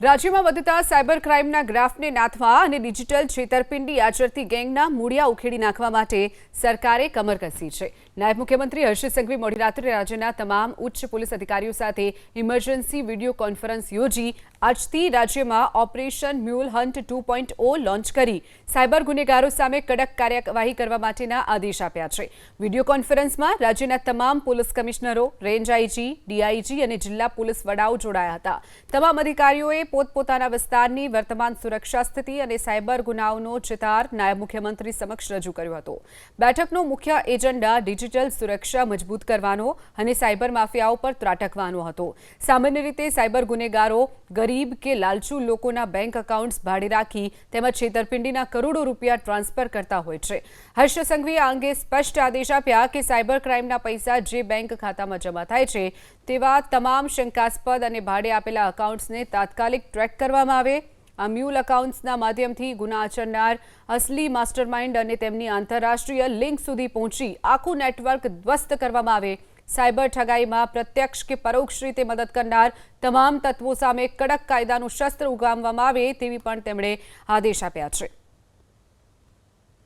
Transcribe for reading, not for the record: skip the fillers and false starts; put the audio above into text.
રાજ્યમાં વધતા સાયબર ક્રાઇમના ગ્રાફને નાથવા અને ડિજિટલ છેતરપિંડી આચરતી ગેંગના મૂળિયા ઉખેડી નાખવા માટે સરકારે કમર કસી છે। નાયબ મુખ્યમંત્રી હર્ષ સંઘવી મોડી રાત્રે રાજ્યના તમામ ઉચ્ચ પોલીસ અધિકારીઓ સાથે ઇમરજન્સી વિડીયો કોન્ફરન્સ યોજી આજથી રાજ્યમાં ઓપરેશન મ્યુલ હન્ટ 2.0 લોન્ચ કરી સાયબર ગુનેગારો સામે કડક કાર્યવાહી કરવા માટેના આદેશ આપ્યા છે। વિડીયો કોન્ફરન્સમાં રાજ્યના તમામ પોલીસ કમિશનરો, રેન્જ આઈજી, ડીઆઈજી અને જિલ્લા પોલીસ વડાઓ જોડાયા હતા। તમામ અધિકારીઓએ પોતપોતાના વિસ્તારની વર્તમાન સુરક્ષા સ્થિતિ અને સાયબર ગુનાઓનો ચિતાર નાયબ મુખ્યમંત્રી સમક્ષ રજૂ કર્યો હતો। બેઠકનો મુખ્ય એજન્ડા ડિજિટલ સુરક્ષા મજબૂત કરવાનો અને સાયબર માફિયાઓ પર ત્રાટકવાનો હતો। સામાન્ય રીતે સાયબર ગુનેગારો ગરીબ કે લાલચુ લોકોના બેંક એકાઉન્ટ્સ ભાડે રાખી તેમજ છેતરપિંડીના કરોડો રૂપિયા ટ્રાન્સફર કરતા હોય છે। હર્ષ સંઘવીએ આ અંગે સ્પષ્ટ આદેશ આપ્યા કે સાયબર ક્રાઇમના પૈસા જે બેંક ખાતામાં જમા થાય છે તેવા તમામ શંકાસ્પદ અને ભાડે આપેલા એકાઉન્ટ્સને તાત્કાલિક ટ્રેક કરવામાં આવે। આ મ્યુલ એકાઉન્ટ્સના માધ્યમથી ગુના આચરનાર અસલી માસ્ટરમાઇન્ડ અને તેમની આંતરરાષ્ટ્રીય લિંક સુધી પહોંચી આખું નેટવર્ક ધ્વસ્ત કરવામાં આવે। સાયબર ઠગાઈમાં પ્રત્યક્ષ કે પરોક્ષ રીતે મદદ કરનાર તમામ તત્વો સામે કડક કાયદાનું શસ્ત્ર ઉગામવામાં આવે તેવી પણ તેમણે આદેશ આપ્યા છે।